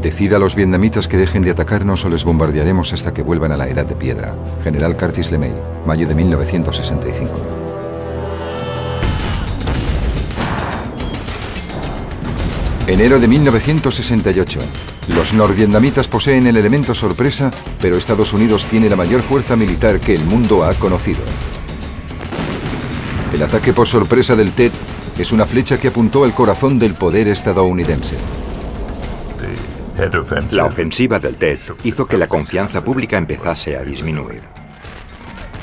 Decida a los vietnamitas que dejen de atacarnos o les bombardearemos hasta que vuelvan a la Edad de Piedra. General Curtis LeMay, mayo de 1965. Enero de 1968. Los norvietnamitas poseen el elemento sorpresa, pero Estados Unidos tiene la mayor fuerza militar que el mundo ha conocido. El ataque por sorpresa del Tet es una flecha que apuntó al corazón del poder estadounidense. La ofensiva del Tet hizo que la confianza pública empezase a disminuir.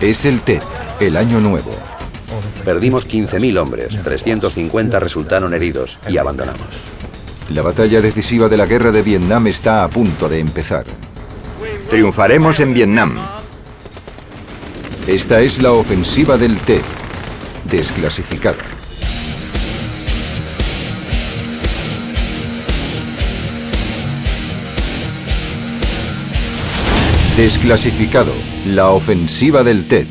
Es el Tet, el año nuevo. Perdimos 15.000 hombres, 350 resultaron heridos y abandonamos. La batalla decisiva de la guerra de Vietnam está a punto de empezar. Triunfaremos en Vietnam. Esta es la ofensiva del Tet, desclasificada. Desclasificado, la ofensiva del Tet.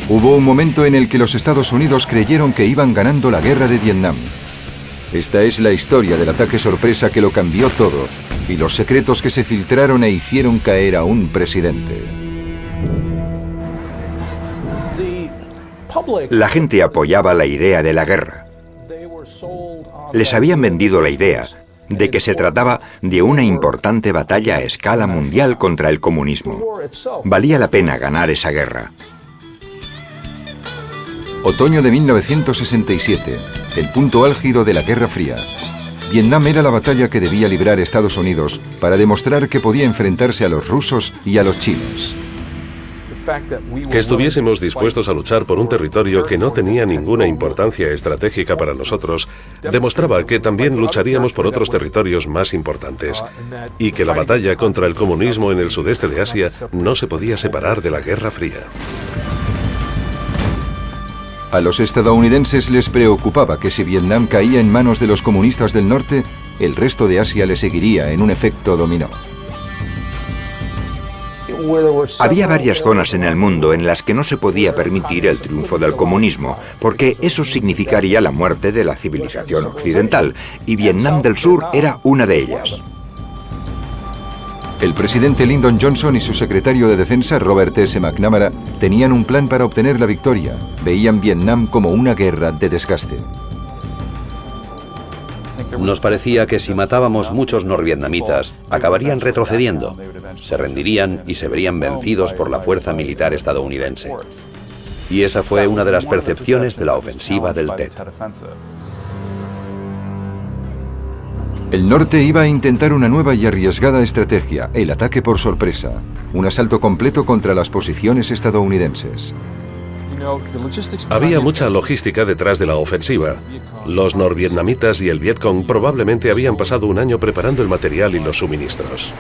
Hubo un momento en el que los Estados Unidos creyeron que iban ganando la guerra de Vietnam. Esta es la historia del ataque sorpresa que lo cambió todo y los secretos que se filtraron e hicieron caer a un presidente. La gente apoyaba la idea de la guerra. Les habían vendido la idea de que se trataba de una importante batalla a escala mundial contra el comunismo. Valía la pena ganar esa guerra. Otoño de 1967, el punto álgido de la Guerra Fría. Vietnam era la batalla que debía librar Estados Unidos para demostrar que podía enfrentarse a los rusos y a los chinos. Que estuviésemos dispuestos a luchar por un territorio que no tenía ninguna importancia estratégica para nosotros, demostraba que también lucharíamos por otros territorios más importantes, y que la batalla contra el comunismo en el sudeste de Asia no se podía separar de la Guerra Fría. A los estadounidenses les preocupaba que si Vietnam caía en manos de los comunistas del norte, el resto de Asia le seguiría en un efecto dominó. Había varias zonas en el mundo en las que no se podía permitir el triunfo del comunismo, porque eso significaría la muerte de la civilización occidental, y Vietnam del Sur era una de ellas. El presidente Lyndon Johnson y su secretario de Defensa, Robert S. McNamara, tenían un plan para obtener la victoria. Veían Vietnam como una guerra de desgaste. Nos parecía que si matábamos muchos norvietnamitas, acabarían retrocediendo, se rendirían y se verían vencidos por la fuerza militar estadounidense. Y esa fue una de las percepciones de la ofensiva del Tet. El norte iba a intentar una nueva y arriesgada estrategia, el ataque por sorpresa, un asalto completo contra las posiciones estadounidenses. Había mucha logística detrás de la ofensiva. Los norvietnamitas y el Vietcong probablemente habían pasado un año preparando el material y los suministros.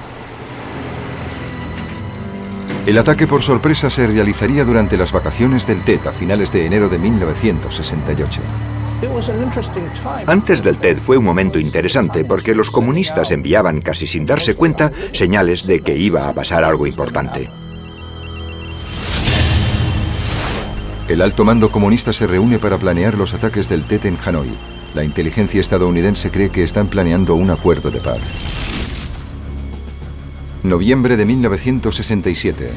El ataque por sorpresa se realizaría durante las vacaciones del Tet a finales de enero de 1968. Antes del Tet fue un momento interesante porque los comunistas enviaban, casi sin darse cuenta, señales de que iba a pasar algo importante. El alto mando comunista se reúne para planear los ataques del Tet en Hanoi. La inteligencia estadounidense cree que están planeando un acuerdo de paz. Noviembre de 1967.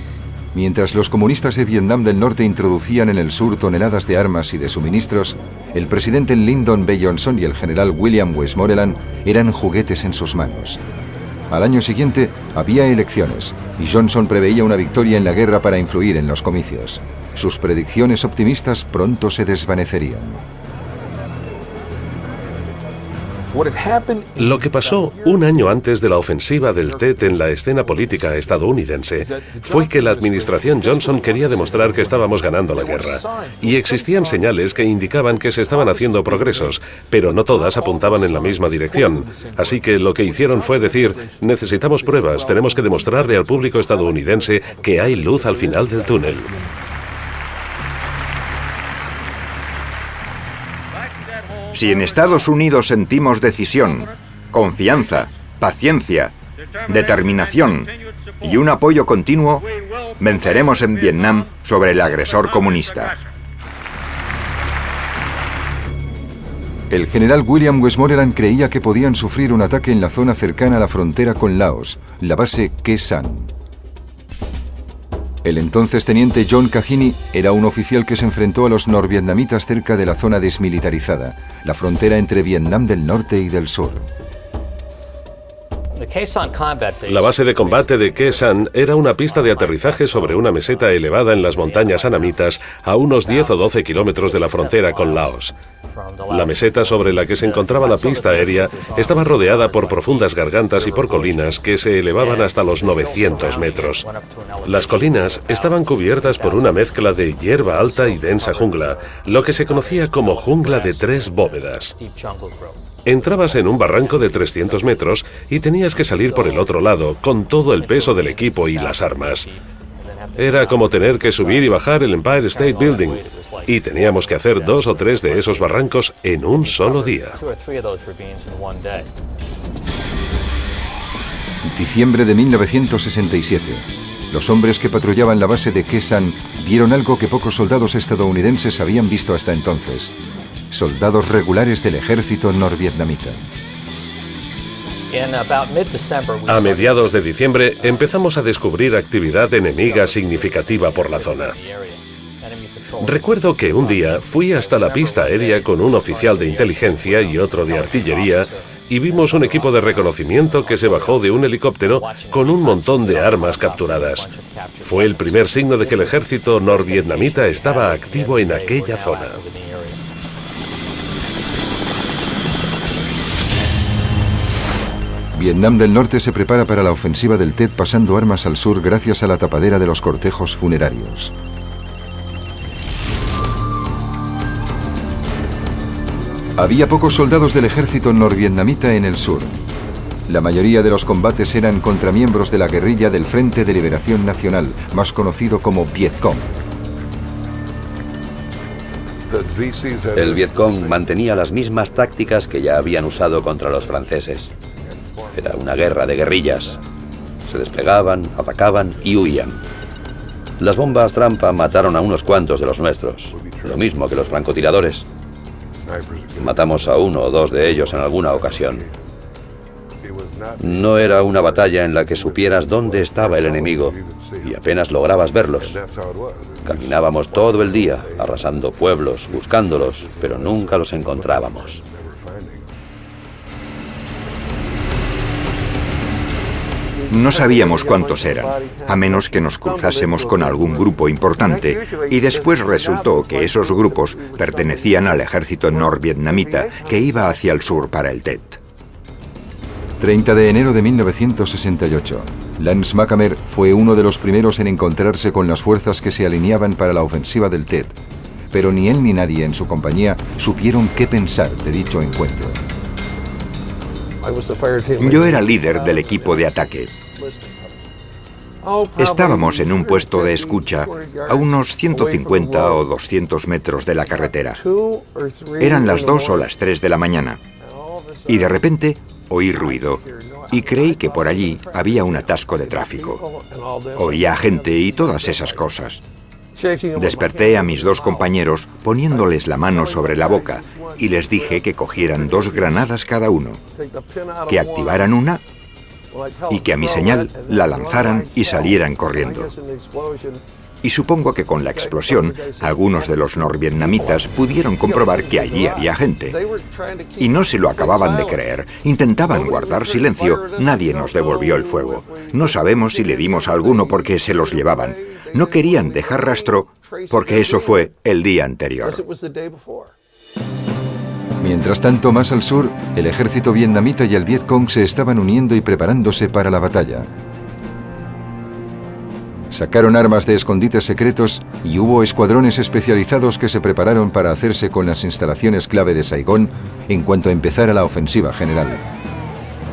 Mientras los comunistas de Vietnam del Norte introducían en el sur toneladas de armas y de suministros, el presidente Lyndon B. Johnson y el general William Westmoreland eran juguetes en sus manos. Al año siguiente había elecciones y Johnson preveía una victoria en la guerra para influir en los comicios. Sus predicciones optimistas pronto se desvanecerían. Lo que pasó un año antes de la ofensiva del Tet en la escena política estadounidense fue que la administración Johnson quería demostrar que estábamos ganando la guerra. Y existían señales que indicaban que se estaban haciendo progresos, pero no todas apuntaban en la misma dirección. Así que lo que hicieron fue decir, necesitamos pruebas, tenemos que demostrarle al público estadounidense que hay luz al final del túnel. Si en Estados Unidos sentimos decisión, confianza, paciencia, determinación y un apoyo continuo, Venceremos en Vietnam sobre el agresor comunista. El general William Westmoreland creía que podían sufrir un ataque en la zona cercana a la frontera con Laos, la base Khe Sanh. El entonces teniente John Kahini era un oficial que se enfrentó a los norvietnamitas cerca de la zona desmilitarizada, la frontera entre Vietnam del Norte y del Sur. La base de combate de Khe Sanh era una pista de aterrizaje sobre una meseta elevada en las montañas anamitas a unos 10 o 12 kilómetros de la frontera con Laos. La meseta sobre la que se encontraba la pista aérea estaba rodeada por profundas gargantas y por colinas que se elevaban hasta los 900 metros. Las colinas estaban cubiertas por una mezcla de hierba alta y densa jungla, lo que se conocía como jungla de 3 bóvedas. Entrabas en un barranco de 300 metros y tenías que salir por el otro lado, con todo el peso del equipo y las armas. Era como tener que subir y bajar el Empire State Building, y teníamos que hacer 2 o 3 de esos barrancos en un solo día. Diciembre de 1967. Los hombres que patrullaban la base de Khe Sanh vieron algo que pocos soldados estadounidenses habían visto hasta entonces. Soldados regulares del ejército norvietnamita. A mediados de diciembre empezamos a descubrir actividad enemiga significativa por la zona. Recuerdo que un día fui hasta la pista aérea con un oficial de inteligencia y otro de artillería y vimos un equipo de reconocimiento que se bajó de un helicóptero con un montón de armas capturadas. Fue el primer signo de que el ejército norvietnamita estaba activo en aquella zona. Vietnam del Norte se prepara para la ofensiva del Tet pasando armas al sur gracias a la tapadera de los cortejos funerarios. Había pocos soldados del ejército norvietnamita en el sur. La mayoría de los combates eran contra miembros de la guerrilla del Frente de Liberación Nacional, más conocido como Vietcong. El Vietcong mantenía las mismas tácticas que ya habían usado contra los franceses. Era una guerra de guerrillas. Se desplegaban, atacaban y huían. Las bombas trampa mataron a unos cuantos de los nuestros, lo mismo que los francotiradores. Matamos a 1 o 2 de ellos en alguna ocasión. No era una batalla en la que supieras dónde estaba el enemigo y apenas lograbas verlos. Caminábamos todo el día, arrasando pueblos, buscándolos, pero nunca los encontrábamos. No sabíamos cuántos eran, a menos que nos cruzásemos con algún grupo importante, y después resultó que esos grupos pertenecían al ejército norvietnamita que iba hacia el sur para el Tet. 30 de enero de 1968. Lance McAmer fue uno de los primeros en encontrarse con las fuerzas que se alineaban para la ofensiva del Tet, pero ni él ni nadie en su compañía supieron qué pensar de dicho encuentro. Yo era líder del equipo de ataque. Estábamos en un puesto de escucha a unos 150 o 200 metros de la carretera. Eran las 2 o las 3 de la mañana. Y de repente oí ruido y creí que por allí había un atasco de tráfico. Oía gente y todas esas cosas. Desperté a mis 2 compañeros poniéndoles la mano sobre la boca y les dije que cogieran 2 granadas cada uno, que activaran una y que a mi señal la lanzaran y salieran corriendo. Y supongo que con la explosión, algunos de los norvietnamitas pudieron comprobar que allí había gente. Y no se lo acababan de creer. Intentaban guardar silencio. Nadie nos devolvió el fuego. No sabemos si le dimos a alguno porque se los llevaban. No querían dejar rastro porque eso fue el día anterior. Mientras tanto, más al sur, el ejército vietnamita y el Vietcong se estaban uniendo y preparándose para la batalla. Sacaron armas de escondites secretos y hubo escuadrones especializados que se prepararon para hacerse con las instalaciones clave de Saigón en cuanto empezara la ofensiva general.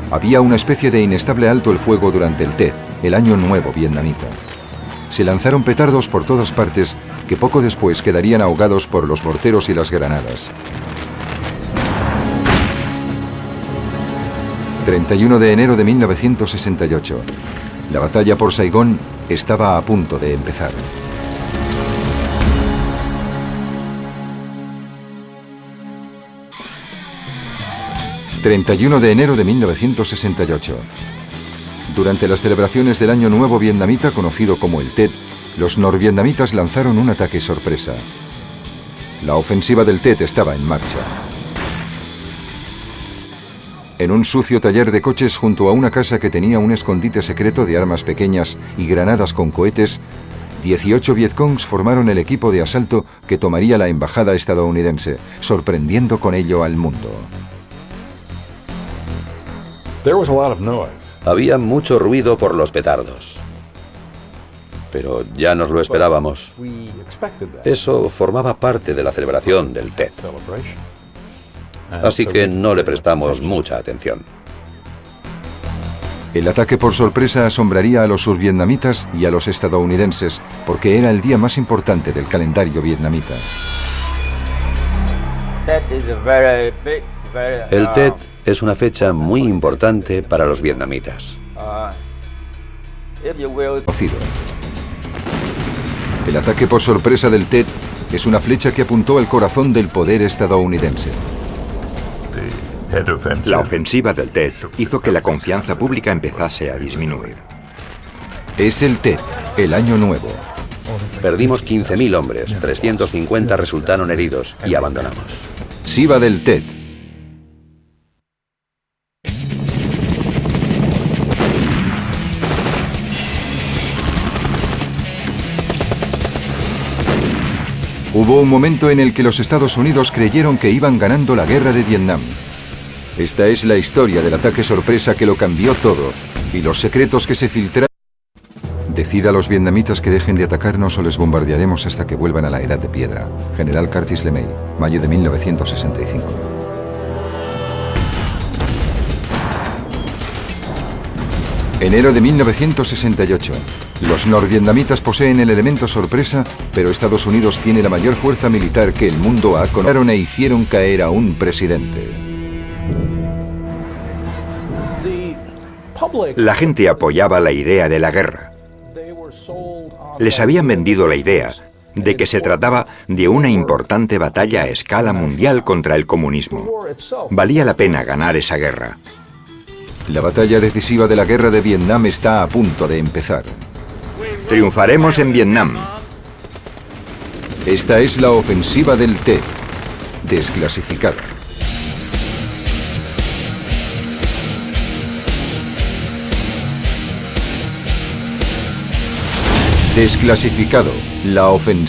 Había una especie de inestable alto el fuego durante el Tet, el Año Nuevo vietnamita. Se lanzaron petardos por todas partes que poco después quedarían ahogados por los morteros y las granadas. 31 de enero de 1968. La batalla por Saigón estaba a punto de empezar. ...31 de enero de 1968. Durante las celebraciones del Año Nuevo Vietnamita, conocido como el Tet, los norvietnamitas lanzaron un ataque sorpresa. La ofensiva del Tet estaba en marcha. En un sucio taller de coches junto a una casa que tenía un escondite secreto de armas pequeñas y granadas con cohetes, 18 Vietcongs formaron el equipo de asalto que tomaría la embajada estadounidense, sorprendiendo con ello al mundo. Había mucho ruido por los petardos. Pero ya nos lo esperábamos. Eso formaba parte de la celebración del Tet. Así que no le prestamos mucha atención. El ataque por sorpresa asombraría a los survietnamitas y a los estadounidenses, porque era el día más importante del calendario vietnamita. El Tet es una fecha muy importante para los vietnamitas. El ataque por sorpresa del Tet es una flecha que apuntó al corazón del poder estadounidense. La ofensiva del Tet hizo que la confianza pública empezase a disminuir. Es el Tet, el Año Nuevo. Perdimos 15.000 hombres, 350 resultaron heridos y abandonamos. Siva del Tet. Hubo un momento en el que los Estados Unidos creyeron que iban ganando la guerra de Vietnam. Esta es la historia del ataque sorpresa que lo cambió todo y los secretos que se filtraron. Decida a los vietnamitas que dejen de atacarnos o les bombardearemos hasta que vuelvan a la edad de piedra. General Curtis LeMay, mayo de 1965. Enero de 1968. Los norvietnamitas poseen el elemento sorpresa, pero Estados Unidos tiene la mayor fuerza militar que el mundo ha conocido e hicieron caer a un presidente. La gente apoyaba la idea de la guerra. Les habían vendido la idea de que se trataba de una importante batalla a escala mundial contra el comunismo. Valía la pena ganar esa guerra. La batalla decisiva de la guerra de Vietnam está a punto de empezar. Triunfaremos en Vietnam. Esta es la ofensiva del Tet, desclasificada. Desclasificado, la ofensiva.